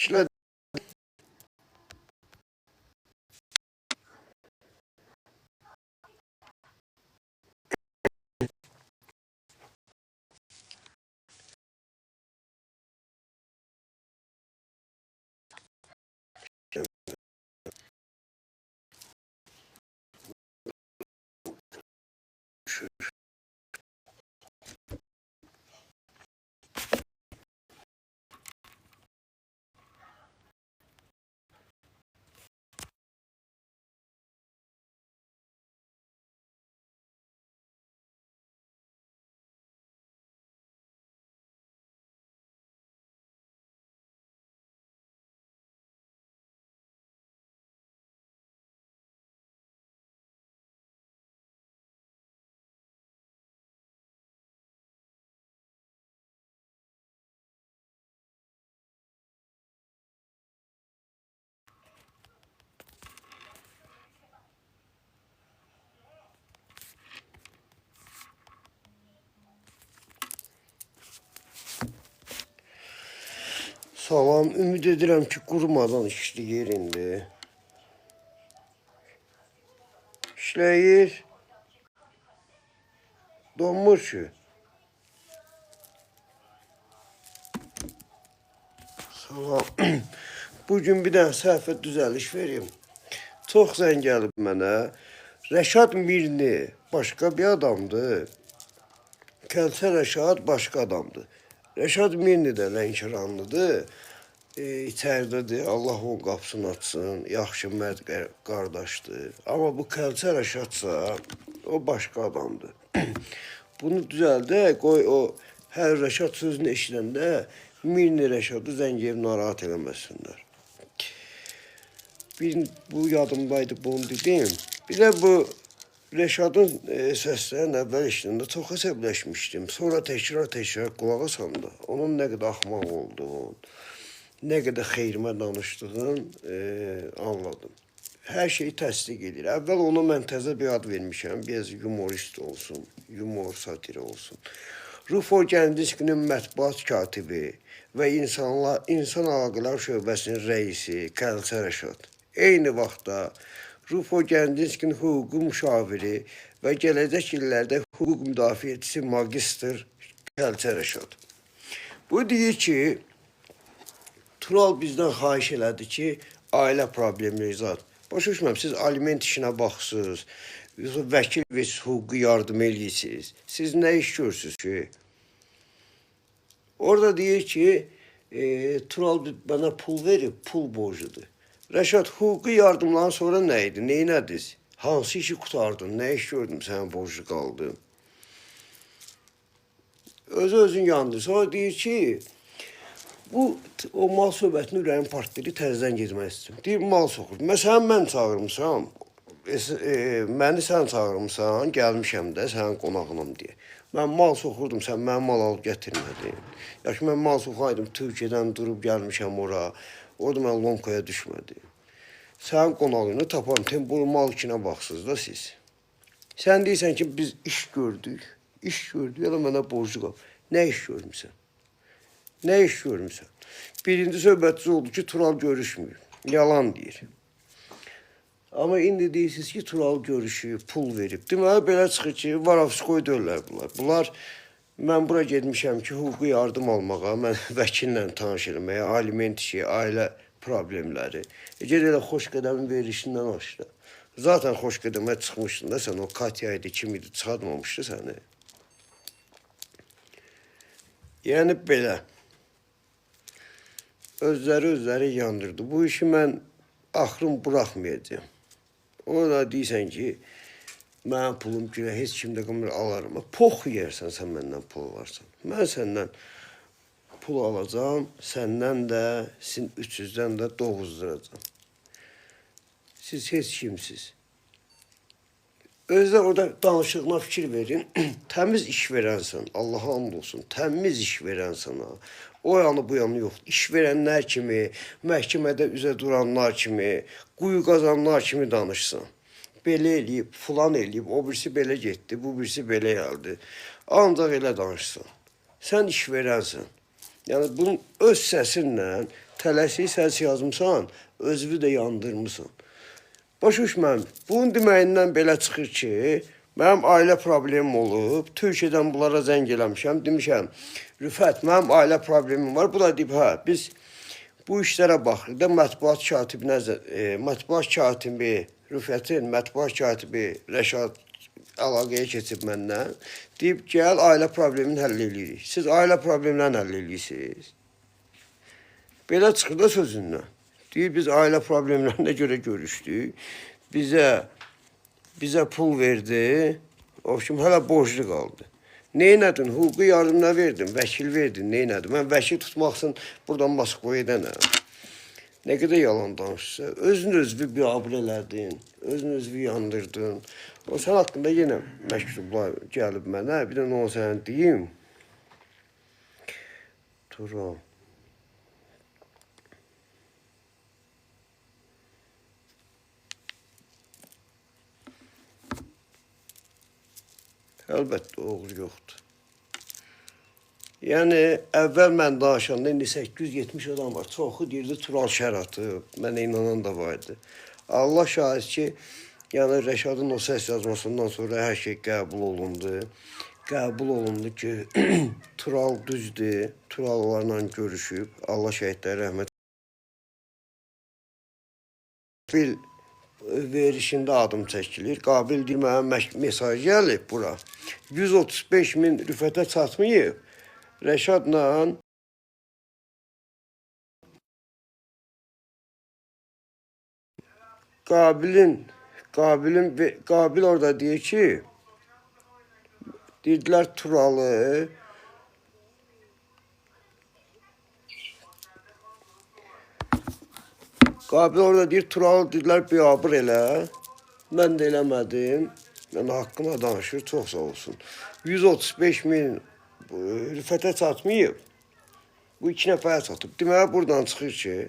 İşlə Salam, ümid edirəm ki, qurumadan işləyir indi. İşləyir. Donmur ki. Salam. Bugün bir dənə səhvə düzəliş verim. Çox zəng gəlib mənə. Rəşad Mirni başqa bir adamdır. Kəlçə Rəşad başqa adamdır. Rəşad Mirni də Lənkəranlıdır. İçəridədir, Allah onun qapısını açsın, yaxşı mərd qardaşdır. Amma bu Kəlçə Rəşadsa, o başqa adamdır. Bunu düzəldək, qoy o hər Rəşad sözünü eşidəndə Mirni Rəşadı zəng edib narahat eləməsinlər. Bu yadımdaydı, bunu dedim. Bir də bu Rəşadın səslərini əvvəl eşidəndə çox əsəbləşmişdim. Sonra təkrar qulaq asanda onun nə qədər axmaq olduğunu, nə qədər xeyrimə danışdığını anladım. Hər şeyi təsdiq edir. Əvvəl ona mən təzə bir ad vermişəm. Biraz yumorist olsun, yumor satiri olsun. Rufo Gəncəskinin mətbuat katibi və İnsan Əlaqələr Şöbəsinin rəisi Kəlçə Rəşad. Eyni vaxtda Rufo Gəncəskinin hüquq müşaviri və gələcək illərdə hüquq müdafiəçisi magistr Kəlçə Rəşad. Bu deyir ki, Tural bizdən xahiş elədi ki, ailə problemləri zat. Başa düşməm, siz aliment işinə baxsınız, vəkil və hüquqi yardım eləyirsiniz. Siz nə iş görürsünüz ki? Orada deyir ki, Tural bana pul verib, pul borcudur. Rəşad, hüquqi yardımdan sonra nə idi, neynədiniz? Hansı işi qutardın, nə iş gördün, sənin borcu qaldın? Özün yandı. Sonra deyir ki, o mal söhbətini ürəyin partlayır, təzədən getmək istəyir. Deyir, mal soxur. Məsələn, mən çağırmışam, məni sən çağırmışsan, gəlmişəm də sənin qonağınam deyə. Mən mal soxurdum, sən mənim mal alıb gətirmədin. Ya ki, mən mal soxaydım, Türkiyədən durub gəlmişəm ora, orada mən lomkaya düşmədim. Sənin qonağını taparım, bu mal ikinə baxsınız da siz. Sən deyirsən ki, biz iş gördük, ya da mənə borcu qal. Nə iş görmüsən? Nə iş görmüsən? Birinci söhbətçi oldu ki, Tural görüşmür. Yalan deyir. Amma indi deyirsiniz ki, Tural görüşüb, pul verib. Deməli, belə çıxır ki, Varavskoy deyirlər bunlar. Bunlar, mən bura getmişəm ki, hüquqi yardım almağa, mən vəkillə tanış eləməyə, aliment işi, ailə problemləri. Ged elə Xoşqədəmin verilişindən açdı. Zaten Xoşqədəmə çıxmışdın da sən, o Katya idi, kim idi, çıxartmamışdı səni. Yəni belə. Özləri yandırdı. Bu işi mən axırım buraxmayacağım. Orada deyirsən ki, mənim pulum gülə heç kimdə qımır alarım. Pox yersən sən məndən pul alarsan. Mən səndən pul alacağım, səndən də, sizin 300-dən də 9-dıracağım. Siz heç kimsiz. Özdə orada danışığına fikir verin. Təmiz iş verənsən, Allaha and olsun, təmiz iş verənsən. O yanı bu yanı yoxdur. İş verənlər kimi, məhkəmədə üzə duranlar kimi, quyu qazanlar kimi danışsan. Belə eləyib, filan eləyib, o birisi belə getdi, bu birisi belə gəldi. Ancaq elə danışsan. Sən iş verənsən. Yəni bunun öz səsinlə tələsik səs yazmısan, özünü də yandırmısan. Başa düşməm. Bunun deməyindən belə çıxır ki, mənim ailə problemim olub, Türkiyədən bunlara zəng eləmişəm, demişəm, Rüfət, mənim ailə problemim var. Bu da deyib, hə, biz bu işlərə baxırıq da mətbuat katibi Rüfətin, mətbuat katibi Rəşad əlaqəyə keçib məndən. Deyib, gəl, ailə problemini həll edirik. Siz ailə problemlərini həll edirsiniz. Belə çıxır da sözündən. Deyir, biz ailə problemlərinə görə görüşdük. Bizə pul verdi. O kim hələ borclu qaldı. Neynədin? Hüquqi yardım nə verdin? Vəkil verdin. Neynədin? Mən vəkil tutmaq üçün buradan Moskvaya edənəm. Nə qədər yalan danışsa. Özünü biabır elədin. Özünü yandırdın. O sən haqqında yenə məktublar gəlib mənə. Bir də onu sənə deyim. Turam. Əlbəttə, oğru yoxdur. Yəni, əvvəl mən danışanda indi 870 adam var. Çoxu deyirdi, Tural şər atıb. Mənə inanan da vardı. Allah şahid ki, yəni Rəşadın o səs yazmasından sonra hər şey qəbul olundu. Qəbul olundu ki, Tural düzdür. Tural onlarla görüşüb. Allah şəhidlərə rəhmət. Qabil verişində adım çəkilir. Qabil deyir, mənə mesaj gəlib bura. 135 min Rüfətə çatmayıb. Rəşadla Qabil orada deyir ki, dedilər Turalı Qabil orada deyir, Turalı dedilər, biabır elə. Mən də eləmədim. Yəni, haqqına danışır, çox sağ olsun. 135 min Rüfətə çatmayıb. Bu 2 nəfərə çatıb. Deməli, buradan çıxır ki,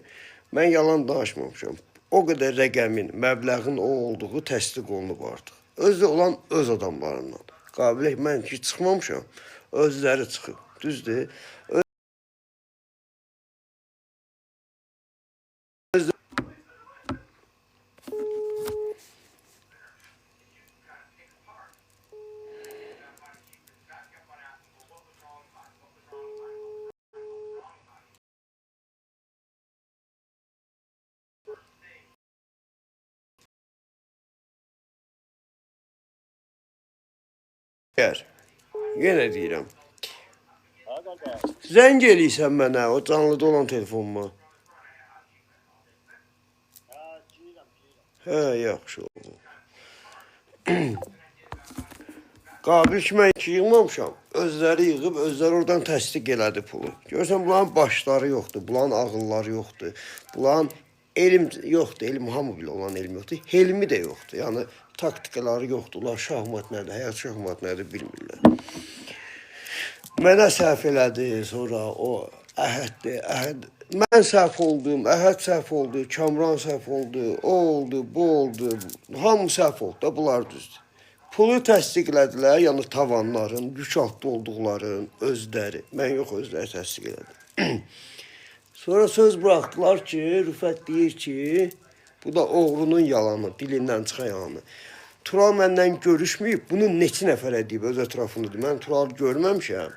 mən yalan danışmamışam. O qədər rəqəmin, məbləğin o olduğu təsdiq olunub artıq. Özü olan öz adamlarından. Qabil, mən ki, çıxmamışam. Özləri çıxıb. Düzdür. Yenə deyirəm. Zəng eləyirsən mənə, o canlıda olan telefonuma. Hə, yaxşı oldu. Qabil ki, mən yığmamışam. Özləri yığıb, özləri oradan təsdiq elədi pulu. Görürsən, bunların başları yoxdur, bunların ağılları yoxdur. Bunların elm yoxdur, elm hamı bilə olan elm yoxdur. Helmi də yoxdur, yəni taktikaları yoxdurlar. Şahmat nədir, həyat şahmat nədir bilmirlər. Mənə səhv elədi, sonra o Əhəddir, Əhəd. Mən səhv oldum, Əhəd səhv oldu, Kamran səhv oldu, o oldu, bu oldu. Hamı səhv oldu da, bunlar düzdür. Pulu təsdiqlədilər, yəni tavanların, yük altda olduqların özləri. Mən yox, özləri təsdiq elədim. Sonra söz bıraxdılar ki, Rüfət deyir ki, bu da oğrunun yalanı, dilindən çıxan yalanı. Tural məndən görüşməyib, bunu neçə nəfərə deyib, öz ətrafındadır. Mən Tural görməmişəm.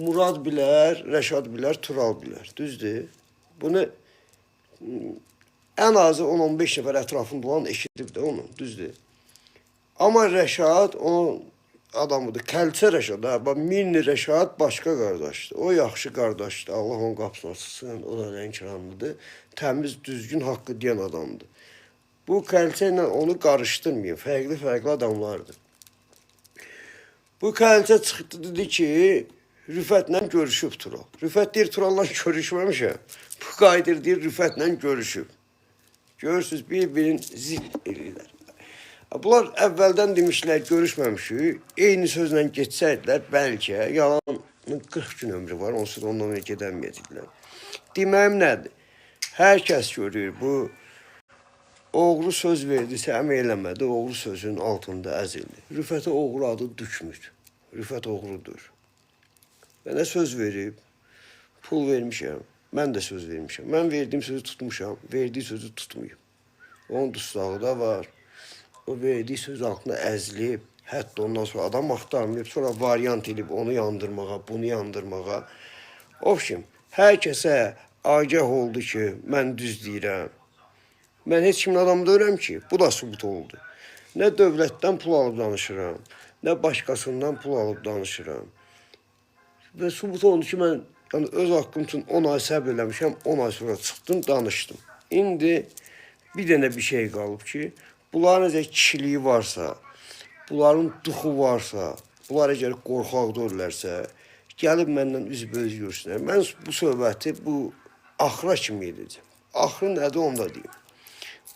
Murad bilər, Rəşad bilər, Tural bilər, düzdür. Bunu ən azı 10-15 nəfər ətrafında olan eşidib də onu, düzdür. Amma Rəşad onun adamıdır. Kəlçə Rəşad, Minni Rəşad başqa qardaşdır. O yaxşı qardaşdır. Allah onun qapısını açsın. O da Lənkəranlıdır. Təmiz, düzgün, haqqı deyən adamdır. Bu Kəlçə ilə onu qarışdırmayın. Fərqli adamlardır. Bu Kəlçə çıxdı dedi ki, Rüfətlə görüşüb Tural. Rüfət deyir, Turalla görüşməmişəm. Bu qaydır deyir, Rüfətlə görüşüb. Görürsünüz, bir-birini zidd edirlər. Bunlar əvvəldən demişlər, görüşməmişik. Eyni sözlə geçsəydilər, bəlkə yalanın 40 gün ömrü var, onsuz da ondan gedəməyəcəklər. Deməyim nədir? Hər kəs görür, bu oğru söz verdisə, əmək eləmədi, oğru sözün altında əzildi. Rüfətə oğru adı düşmür. Rüfət oğrudur. Mənə söz verib, pul vermişəm. Mən də söz vermişəm. Mən verdiyim sözü tutmuşam, verdiyi sözü tutmayıb. Onun dustağı da var. O verdiyi söz altında əzilib, hətta ondan sonra adam axtarmayıb, sonra variant edib onu yandırmağa, bunu yandırmağa. Obşim, hər kəsə agah oldu ki, mən düz deyirəm. Mən heç kimin adamı deyirəm ki, bu da sübut oldu. Nə dövlətdən pul alıb danışıram, nə başqasından pul alıb danışıram. Və sübut oldu ki, mən yəni, öz haqqım üçün 10 ay səbr eləmişəm, 10 ay sonra çıxdım, danışdım. İndi bir dənə bir şey qalıb ki, bunların necə kişiliyi varsa, bunların duxu varsa, bunlar əgər qorxaq dörlərsə, gəlib məndən üzbəüz görsünlər. Mən bu söhbəti bu axıra kimi edəcəm. Axırı nədir onu da deyim.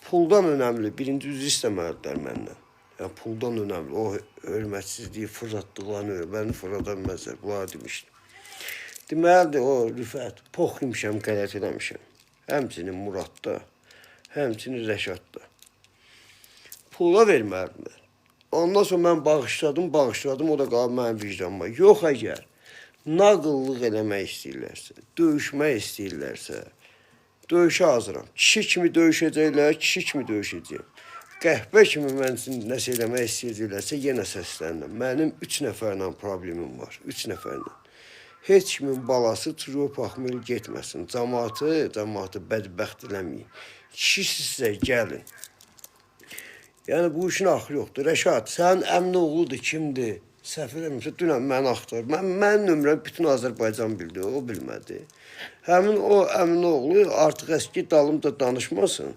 Puldan önəmli, birinci üzr istəməlidirlər məndən. Yəni, puldan önəmli, o hörmətsizliyi fırlatdıqlarını, məni fırlada bilməzlər, bunlara demişdim. Deməlidir, o Rüfət, pox yemişəm, qələt eləmişəm. Həmçinin Muradda, həmçinin Rəşadda. Pula verməlilər. Ondan sonra mən bağışladım, o da qalıb mənim vicdanıma. Yox əgər naqıllıq eləmək istəyirlərsə, döyüşmək istəyirlərsə, döyüşə hazıram. Kişi kimi döyüşəcəklər, kişi kimi döyüşəcəyim. Qəhbə kimi mən üçün nəsə eləmək istəyəcəklərsə, yenə səslənirəm. Mənim 3 nəfərlə problemim var, 3 nəfərlə. Heç kimin balası çürüyüb axmır getməsin. Cəmaatı bədbəxt eləməyin. Kişisizsə gəlin. Yəni, bu işin axırı yoxdur. Rəşad, sənin əmin oğludur, kimdir? Səhv eləmirsə, dünən məni axtar. Mənim nömrəm bütün Azərbaycan bildi, o bilmədi. Həmin o əmin oğlu artıq əski dalımda danışmasın.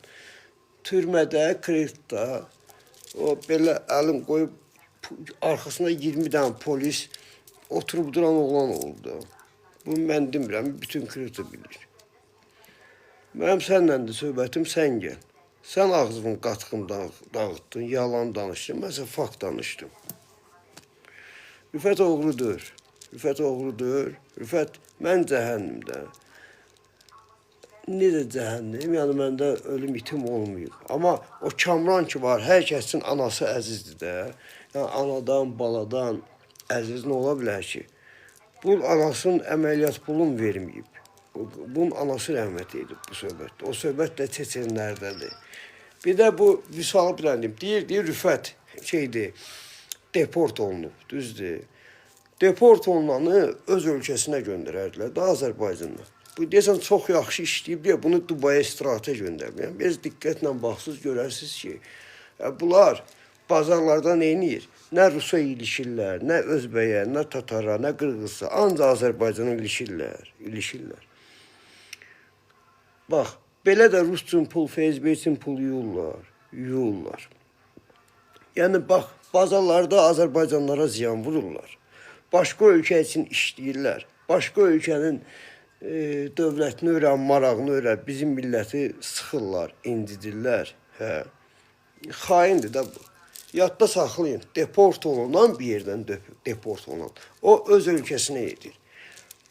Türmədə, kreditdə, o belə əlim qoyub, arxasında 20 dənə polis oturub duran oğlan oldu. Bunu mən demirəm, bütün kreditdə bilir. Mənim sənlə də söhbətim, sən gəl. Sən ağzımın qatqını dağıtdın, yalan danışdın, mən sən fakt danışdım. Rüfət oğrudur, Rüfət mən cəhənnimdə. Necə cəhənnim, yəni məndə ölüm itim olmayıb. Amma o Kamran ki var, hər kəsin anası əzizdir də. Yəni anadan, baladan əziz nə ola bilər ki? Bu anasının əməliyyat pulunu verməyib. Bunun anası rəhmət edib bu söhbətdə. O söhbət də Çeçenlərdədir. Bir də bu Vüsalı biləndim. Deyir Rüfət deport olunub, düzdür. Deport olunanı öz ölkəsinə göndərərdilər, da Azərbaycandan. Bu deyəsən çox yaxşı işləyib deyə bunu Dubaya istirahətə göndərməyəm. Biz diqqətlə baxsız görərsiniz ki, bunlar bazarlarda neyniyir? Nə Rusa ilişirlər, nə Özbəyə, nə Tatara, nə Qırğızsa, ancaq Azərbaycana ilişirlər. Bax, belə də Rus üçün pul, FSB üçün pul yuyurlar. Yəni, bax, bazarlarda Azərbaycanlara ziyan vururlar. Başqa ölkə üçün işləyirlər. Başqa ölkənin dövlətini öyrən, marağını öyrən, bizim milləti sıxırlar, incidirlər. Xaindir də bu. Yadda saxlayın, deport olunan bir yerdən deport olunan. O öz ölkəsinə edir.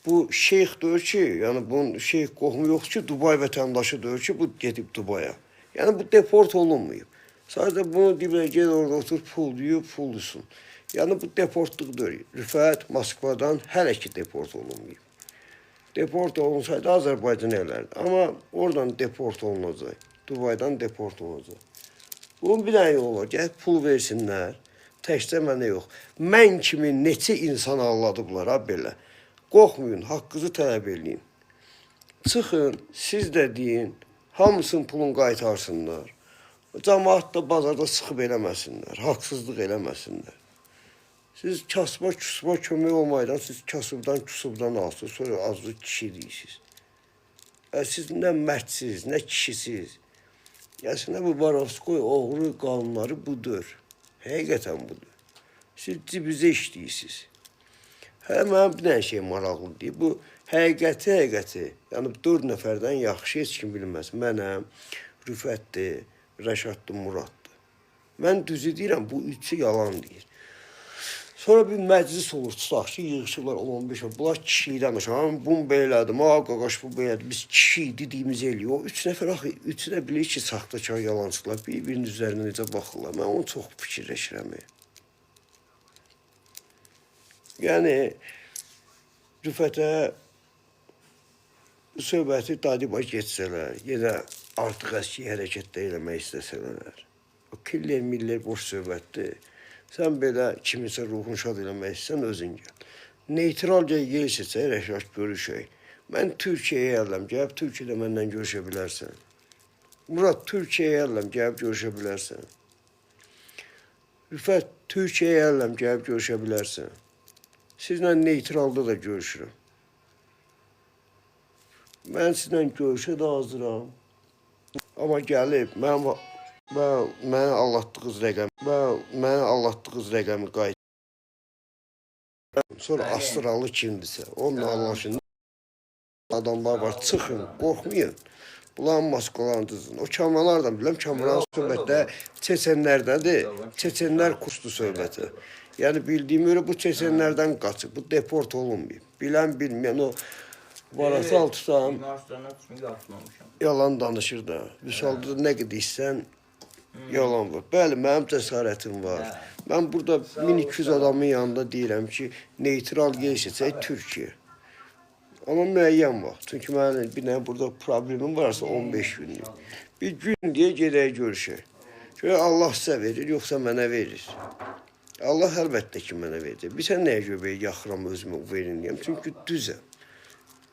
Bu şeyx deyir ki, yəni bunun şeyx qohumu yoxdur ki, Dubay vətəndaşı deyir ki, bu gedib Dubaya. Yəni bu deport olunmayıb. Sadəcə bunu deyirlər, gel orada otur, pul deyib, pullusun. Yəni bu deportluqdur. Rüfət Moskvadan hələ ki deport olunmayıb. Deport olunsaydı Azərbaycan elərdi. Amma oradan deport olunacaq. Dubaydan deport olunacaq. Bunun bir dənə yolu var. Gəl pul versinlər. Təkcə mənə yox. Mən kimi neçə insan ağladıblar ha belə. Qorxmayın, haqqınızı tələb eləyin. Çıxın, siz də deyin, hamısının pulunu qaytarsınlar. Cəmaat da bazarda sıxıb eləməsinlər, haqsızlıq eləməsinlər. Siz kasıba kömək olmaydan, siz kasıbdan, küsubdan alsınız, sonra azlıq kişi deyirsiniz. Siz nə mərdsiniz, nə kişisiz. Əslində bu Varovskoy oğru qanunları budur. Həqiqətən budur. Siz cibizə işləyirsiniz. Mənim bir dənə şey maraqlı deyil. Bu həqiqəti, yəni 4 nəfərdən yaxşı heç kim bilməz. Mənəm, Rüfətdir, Rəşaddır, Muraddır. Mən düzü deyirəm, bu üçü yalan deyir. Sonra bir məclis olur, tutaq ki, yığışırlar 10-15 var. Bunlar kişiyi danışır. Bu belədir, qaqaş bu belədir. Biz kişi dediyimizi eləyir. O 3 nəfər axı, üçü də bilir ki, saxtakar yalancılar. Bir-birinin üzərinə necə baxırlar. Mən onu çox fikirləşirəm. Yəni, Rüfətə bu söhbəti dadiba geçsələr, yenə artıq əski hərəkətdə eləmək istəsələr, o killer miller boş söhbətdir. Sən belə kimisə ruhun şad eləmək istəsən, özün gəl. Neytralca yer seçək, rəşaş görüşək. Mən Türkiyəyə gələm, gəlib Türkiyədə məndən görüşə bilərsən. Murad, Türkiyəyə gələm, gəlib görüşə bilərsən. Rüfət, Türkiyəyə gələm, gəlib görüşə bilərsən. Sizlə neytralda da görüşürəm. Mən sizlə görüşə də hazıram. Amma gəlib, mənə anlatdığınız rəqəmi qayıt. Sonra astralı kimdirsə, onunla anlaşın. Adamlar var, çıxın, qorxmayın. Bunların maskalarını o Kamranlardan biləm, Kamran söhbətdə Çeçenlərdədir. Çeçenlər kurslu söhbəti. Yəni bildiyim öyle bu Çeçenlərdən qaçıb, bu deport olunmayıb. Bilən bilməyən o varası altısan yalan danışır da. Vüsalda nə qədər yalan var. Bəli, mənim cəsarətim var. Mən burada 1200 adamın yanında deyirəm ki, neytral geçsək Türkiyə. Amma müəyyən vaxt. Çünki mənim bir dənə burada problemim varsa 15 günlük. Bir gün deyə gedək görüşək. Şöyle Allah sizə verir, yoxsa mənə verir. Allah əlbəttə ki, mənə verir. Bir sən nəyə göbəyə yaxıram özümü verin deyəm. Çünki düzəm.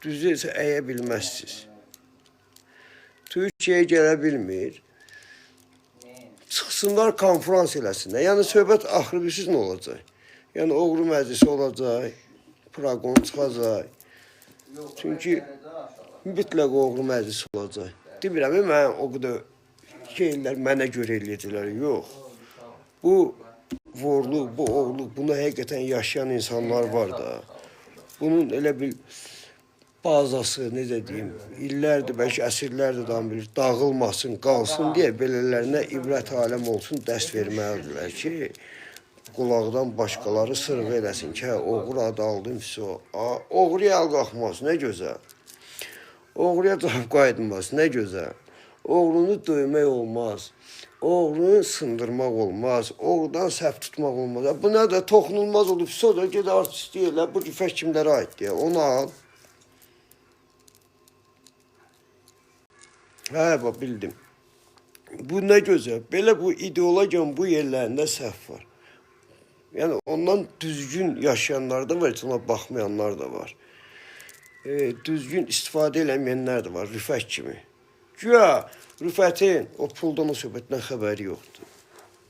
Düzə isə əyə bilməzsiniz. Türkiyəyə gələ bilmir. Çıxsınlar konferans eləsinlər. Yəni söhbət axırı bilsiz nə olacaq? Yəni oğru məclisi olacaq, proqon çıxacaq. Çünki mütləq oğru məclisi olacaq. Demirəm, mən o qədər şeylər mənə görə eləyəcəklər. Yox. Bu vorluq, bu oğluq, bunu həqiqətən yaşayan insanlar var da. Bunun elə bir bazası, necə deyim, illərdir, bəlkə əsrlərdir adam bilir, dağılmasın, qalsın deyə belələrinə ibrət aləm olsun, dərs verməlidirlər ki, qulaqdan başqaları sırğı eləsin ki, oğru adı aldım, oğruya əl qalxmaz, nə gözəl. Oğruya cavab qayıtmaz, nə gözəl. Oğrunu döymək olmaz, oğrunu sındırmaq olmaz, oğrudan səhv tutmaq olmaz. Bu nə də toxunulmaz olub, sonra gedə artist deyirlər, bu rüfət kimlərə aid deyə, onu al. Hə, bax, bildim. Bu nə gözəl, belə bu ideologiyanın bu yerlərində səhv var. Yəni ondan düzgün yaşayanlar da var, ona baxmayanlar da var. Düzgün istifadə eləməyənlər də var, rüfət kimi. Güya rüfətin o puldan o söhbətdən xəbəri yoxdur.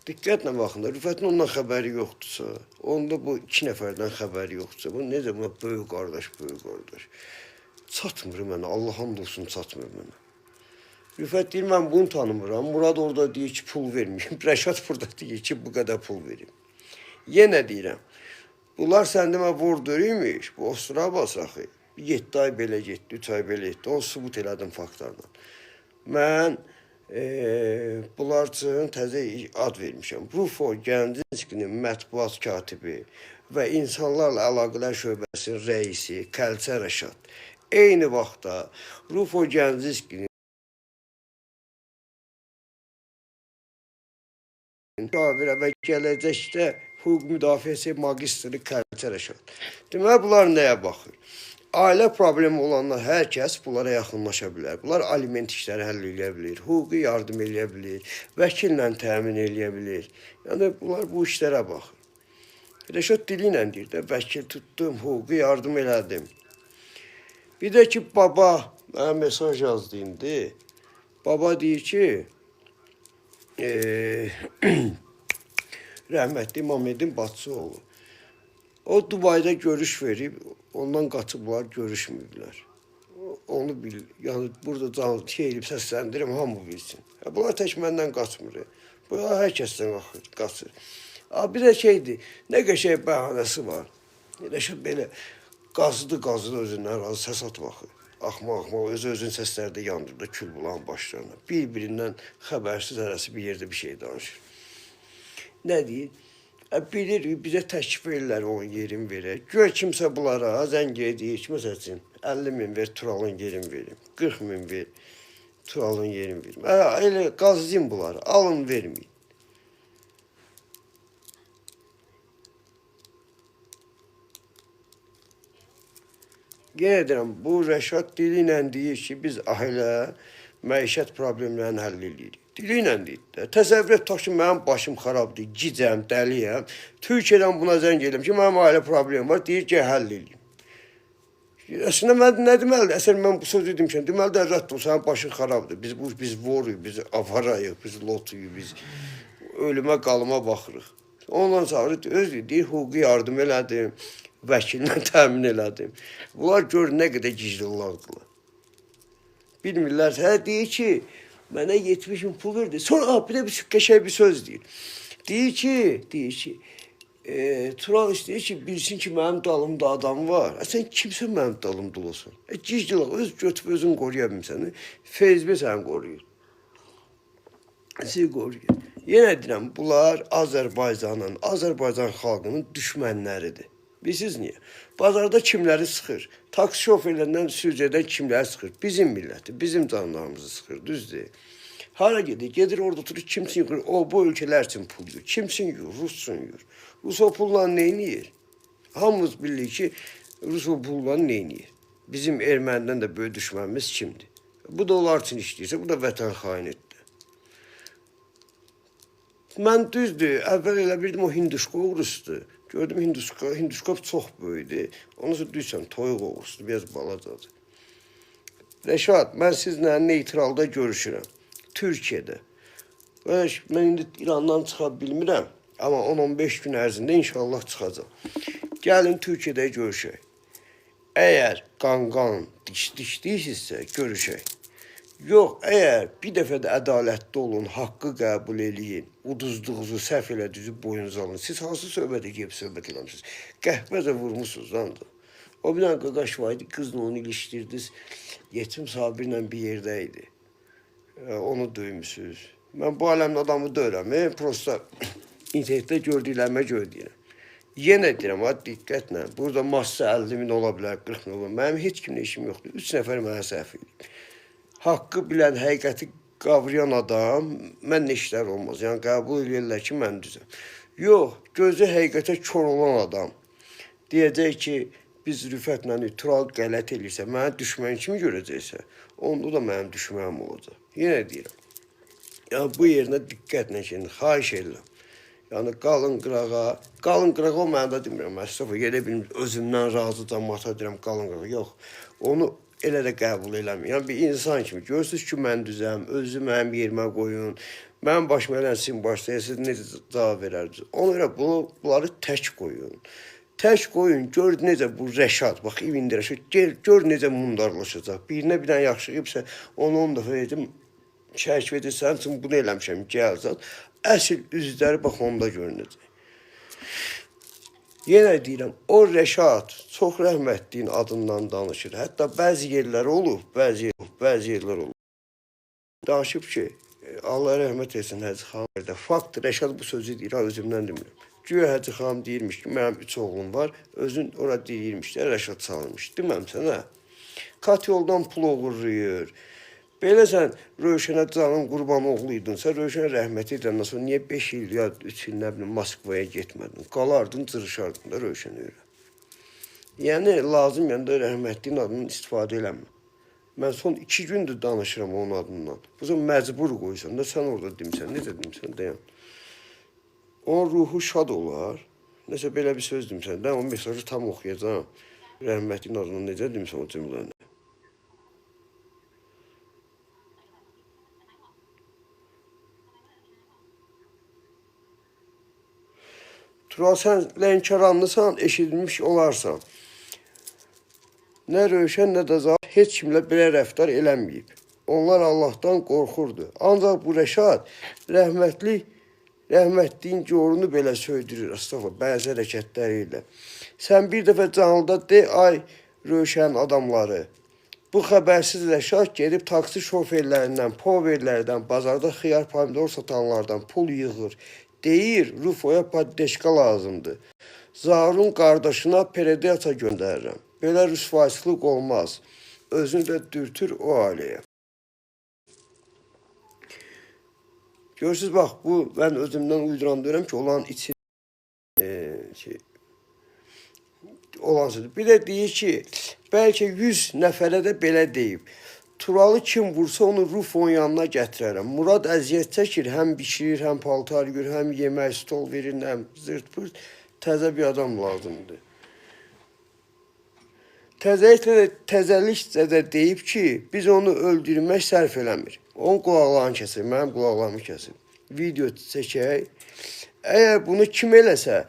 Diqqətlə baxın da, rüfətin ondan xəbəri yoxdursa, onda bu iki nəfərdən xəbəri yoxdursa, bu necə buna böyük qardaş, böyük qardaş. Çatmır mənə, Allah hamd olsun çatmır mənə. Rüfət deyir, mən bunu tanımıram. Murad orada deyir ki, pul verməyim. Rəşad burada deyir ki, bu qədər pul verim. Yenə deyirəm, bunlar səndəmə vurduruymuş, bu ostura basaxı. 7 ay belə getdi, 3 ay belə getdi. Onu sübut elədim faktlarla. Mən bunlar üçün təzə ad vermişəm. Rufo Gəncəskinin mətbuat katibi və insanlarla əlaqələr şöbəsinin rəisi Kəlçə Rəşad. Eyni vaxtda Rufo Gəncəskinin və gələcəkdə hüquq müdafiəsi magistri Kəlçə Rəşad. Deməli, bunlar nəyə baxır? Ailə problemi olanlar hər kəs bunlara yaxınlaşa bilər. Bunlar aliment işləri həll edə bilir, hüquqi yardım edə bilir, vəkillə təmin edə bilir. Yəni, bunlar bu işlərə baxır. Rəşad dili ilə deyir də, vəkil tutdum, hüquqi yardım elədim. Bir də ki, baba, mənə mesaj yazdı indi. Baba deyir ki, rəhmətli İmamedin bacısı oğlu. O Dubayda görüş verib, ondan qaçıblar, görüşmürlər. Onu bil, yəni burada şey elib səsləndirim, hamı bilsin. Bunlar tək məndən qaçmır. Bunlar hər kəsdən qaçır. Bir də şeydir, nə qəşəng bəhanəsi var. Rəşad belə qazıdı özündən razı səs atmaqı. Axmaq, özünün səslərdə yandırdı, kül bulan başlarına. Bir-birindən xəbərsiz hərəsi bir yerdə bir şey danışır. Nə deyir? Bilir, bizə təklif verirlər onun yerini verək. Gör kimsə bunlara zəng edir, məsəl üçün 50 min ver, Turalın yerini verim. 40 min ver, Turalın yerini verim. Elə qazıyım bunları, alın verməyin. Yenə deyirəm, bu Rəşad dili ilə deyir ki, biz ailə məişət problemlərini həll edirik. Dili ilə deyir də. Təsəvvür et, ki, mənim başım xarabdır, gicəm, dəliyəm. Türkiyədən buna zəng edirəm ki, mənim ailə problemi var, deyir ki, həll edeyim. Əslində mən nə deməlidir? Əslində mən bu sözü demişəm. Deməlidir, rədd ol, sənin başın xarabdır. Biz voruyuq, biz avarayıq, biz lotuyuq, biz ölümə qalıma baxırıq. Ondan sonra öz deyir, hüquqi yardım elədim, vəkillə təmin elədim. Bunlar gör nə qədər gicrillardılar. Bilmirlər, deyir ki, mənə 70 min pul verdi. Sonra bir də bir qəşəng bir söz deyir. Deyir ki, Tural istəyir ki, bilsin ki, mənim dalımda adam var. Sən kimsən mənim dalımda olsun? Gicrillar, öz götüb özün qoruya bilmirsən. Facebook səni qoruyur. Sizi qoruyur. Yenə deyirəm, bunlar Azərbaycanın, Azərbaycan xalqının düşmənləridir. Bilirsiniz niyə? Bazarda kimləri sıxır? Taksi şoferlərindən sürücüdən kimləri sıxır? Bizim milləti, bizim canlarımızı sıxır, düzdür. Hara gedir? Gedir orada oturur, kimsin yığır? O, bu ölkələr üçün pul yığır. Kimsin yığır? Russun yığır. Rus o pulla neyniyir? Hamımız bilirik ki, Rus o pulla neyniyir? Bizim ermənidən də böyük düşmənimiz kimdir? Bu da onlar üçün işləyirsə, bu da vətən xainidir. Mən düzdür, əvvəl elə bildim o hinduşka uğrusdur. Gördüm hinduşka çox böyükdür. Ondan sonra düzsən, toyuq uğrusdur, biraz balacadır. Rəşad, mən sizlə neytralda görüşürəm. Türkiyədə. Mən indi İrandan çıxa bilmirəm. Amma 10-15 gün ərzində inşallah çıxacaq. Gəlin Türkiyədə görüşək. Əgər qan-qan, diş-diş deyilsinizsə, görüşək. Yox, əgər bir dəfə də ədalətli olun, haqqı qəbul eləyin, uduzduğunuzu, səhv elədiyinizi boyunuza alın. Siz hansı söhbətə gəlib söhbət eləmişsiniz? Qəhbəzə vurmuşsunuz, andır. O bir dənə qaqaş var idi, qızla onu ilişdirdiniz. Yetim Sabirlə bir yerdə idi. Onu duymuşsunuz. Mən bu aləmdə adamı deyirəm, prosta internetdə gördüklərimə görə deyirəm. Yenə deyirəm, diqqətlə, burada massa 50 min ola bilər, 40 min ola bilər. Mənim heç kimlə işim yoxdur. 3 nəfər mənə səhv edib. Haqqı bilən, həqiqəti qavrayan adam, mən nə işlər olmaz. Yəni, qəbul edirlər ki, mən düzəm. Yox, gözü həqiqətə kör olan adam deyəcək ki, biz Rüfətlə Tural qələt edirsə, mənə düşmən kimi görəcəksə, onda da mənim düşmənim olacaq. Yenə deyirəm. Yəni, bu yerinə diqqətlə şimdi, xahiş edirəm. Yəni, qalın qırağa o mənada demirəm, Əstəfə, gedə bilmir, özümdən razı cəmaata deyirəm, qalın qırağa. Yox, onu elə də qəbul eləmir. Yəni, bir insan kimi, görürsünüz ki, mən düzəm, özü mənim yerimə qoyun, mənim başıma elə sizin başlayın, siz necə cavab verərdiniz? Ona görə bunları tək qoyun. Tək qoyun, gör necə bu Rəşad, bax, İvində Rəşad, gör necə mundarlaşacaq. Birinə bir dənə yaxşıyıbsa, onu 10 dəfə edim, şərk vedir, sənin üçün bunu eləmişəm, gəl zat. Əsl üzləri bax, onda görünəcək. Yenə deyirəm, o Rəşad çox rəhmətliyin adından danışır. Hətta bəzi yerlər olub, bəzi yerlər olub. Danışıb ki, Allah rəhmət etsin Hacı xanım. Fakt, Rəşad bu sözü deyir, özümdən demirəm. Güya Hacı xanım deyirmiş ki, mənim 3 oğlum var, özün orada deyirmiş də Rəşad salmış. Deməmsən, hə? Kat yoldan pul uğurlayır. Belə sən Rövşənə canın qurban oğluydunsa, Rövşənə rəhmət edəndən sonra niyə 5 il ya 3 il nə bilim Moskvaya getmədin? Qalardın, cırışardın da Rövşənə öyrə. Yəni, lazım yəni da rəhmətliyin adından istifadə eləmə. Mən son 2 gündür danışıram onun adından. Bu zaman məcbur qoysan da sən orada demişsən, necə demişsən, dayan. Onun ruhu şad olar. Nəsə belə bir söz demişsən, o mesajı tam oxuyacağım. Rəhmətliyin adından necə demişsən o cümləni. Tural, sən Lənkəranlısan, eşidilmiş olarsan. Nə Rövşən, nə də Zahir heç kimlə belə rəftar eləməyib. Onlar Allahdan qorxurdu. Ancaq bu Rəşad rəhmətliyin gorunu belə söydürür, Astagfirullah, bəzi hərəkətləri ilə. Sən bir dəfə canlıda de, ay Rövşən adamları, bu xəbərsiz Rəşad gedib taksi şoferlərindən, poverlərdən, bazarda xiyar pomidor satanlardan pul yığır. Deyir, Rufoya paddeşka lazımdır. Zarun qardaşına perediyata göndərirəm. Belə rüsvaçılıq olmaz. Özünü də dürtür o ailəyə. Görürsünüz, bax, bu, mən özümdən uyduran deyirəm ki, olan için olan sözdür. Bir də deyir ki, bəlkə 100 nəfərə də belə deyib. Turalı kim vursa onu Rufonun yanına gətirərəm. Murad əziyyət çəkir, həm bişirir, həm paltar yuyur, həm yemək stol verir, həm zırt pırt. Təzə bir adam lazımdır. Təzəlikcə də deyib ki, biz onu öldürmək sərf eləmir. Onun qulaqlarını kəsir, mənim qulaqlarımı kəsir. Video çəkək. Əgər bunu kim eləsə,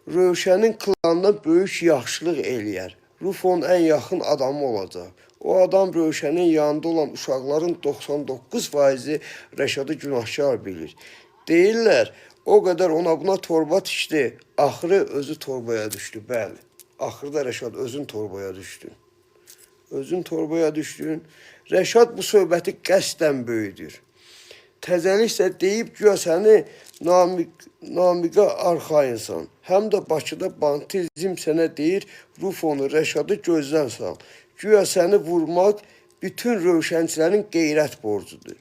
Rövşənin klanına böyük yaxşılıq eləyər. Rufonun ən yaxın adamı olacaq. O adam Rövşənin yanında olan uşaqların 99%-i Rəşadı günahkar bilir. Deyirlər, o qədər ona buna torba tikdi, axırı özü torbaya düşdü, bəli. Axırda Rəşad özün torbaya düşdün. Özün torbaya düşdün. Rəşad bu söhbəti qəsdən böyüdür. Təzəlik isə deyib güya səni Namiqə arxayınsan. Həm də Bakıda bantizm sənə deyir, Rufonu, Rəşadı gözdən sal. Güya səni vurmaq bütün rövşənçilərin qeyrət borcudur.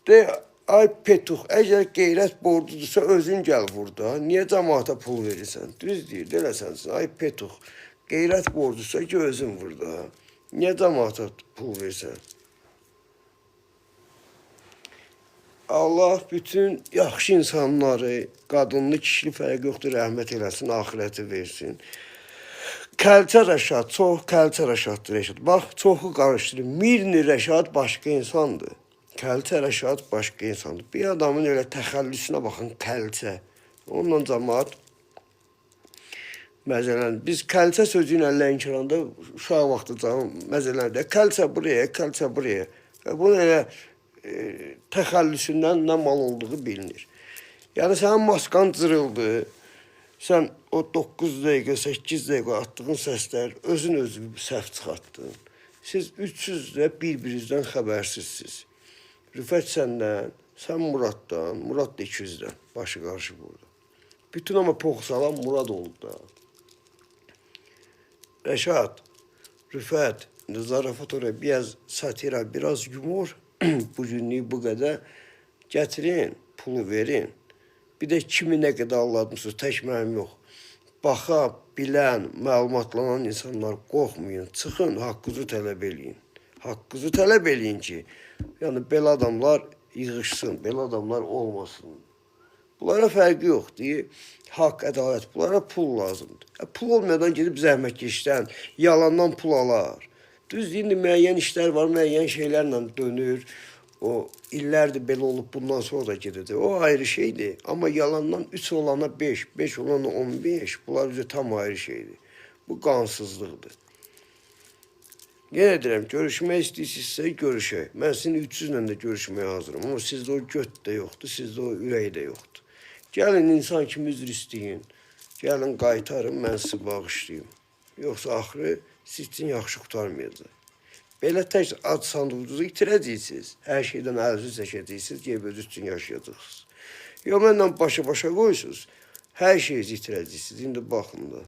De, ay Petuq, əgər qeyrət borcudursa özün gəl burada. Niyə cəmaata pul verirsən? Düz deyir, deləsənsin. Ay Petuq, qeyrət borcudursa ki, özün burada. Niyə cəmaata pul verirsən? Allah bütün yaxşı insanları, qadınlı, kişili fərq yoxdur, rəhmət eləsin, axirəti versin. Kəlçə Rəşad, çox Kəlçə Rəşaddır Rəşad. Bax, çoxu qarışdırır. Mirni Rəşad başqa insandır. Kəlçə Rəşad başqa insandır. Bir adamın elə təxəllüsünə baxın, Kəlçə. Onunla cəmaat məzələn. Biz Kəlçə sözü ilə Lənkəranda uşaq vaxtı canım məzələndə. Kəlçə buraya, Kəlçə buraya. Bunun elə təxəllüsündən nə mal olduğu bilinir. Yəni sənin maskan cırıldı. Sən o 9 dəqiqə, 8 dəqiqə atdığın səslər özün səhv çıxartdın. Siz 300 də bir-birinizdən xəbərsizsiniz. Rüfət səndən, sən Muraddan, Murad da 200-dən. Başı qarşı burada. Bütün ama pox salan Murad oldu da. Rəşad, Rüfət, zarafat oraya biraz satira, biraz yumor. Bugünlük bu qədər. Gətirin, pulu verin. Bir də kimi nə qədər alladımsınız, tək mənim yox. Baxa, bilən, məlumatlanan insanlar qorxmayın, çıxın, haqqınızı tələb eləyin. Haqqınızı tələb eləyin ki, yəni belə adamlar yığışsın, belə adamlar olmasın. Bunlara fərqi yoxdur. Haqq, ədalət, bunlara pul lazımdır. Pul olmadan gedib zəhmətkeşdən, yalandan pul alar. Düz indi müəyyən işlər var, müəyyən şeylərlə dönür. O illərdir belə olub, bundan sonra da gedəcək. O ayrı şeydir. Amma yalandan 3 olana 5, 5 olana 15, bunlar üzə tam ayrı şeydir. Bu qansızlıqdır. Yenə deyirəm, görüşmək istəyirsinizsə görüşək. Mən sizin 300 ilə də görüşməyə hazırım. Amma sizdə o göt də yoxdur, sizdə o ürək də yoxdur. Gəlin insan kimi üzr istəyin. Gəlin qaytarın, mən sizi bağışlayayım. Yoxsa axırı siz üçün yaxşı qurtarmayacaq. Belə tək ad sandıqınızı itirəcəksiniz. Hər şeydən əlinizi çəkəcəksiniz, gəlib öz üçün yaşayacaqsınız. Yox, mənlə başa-başa qoyursunuz, hər şeyinizi itirəcəksiniz. İndi baxın da.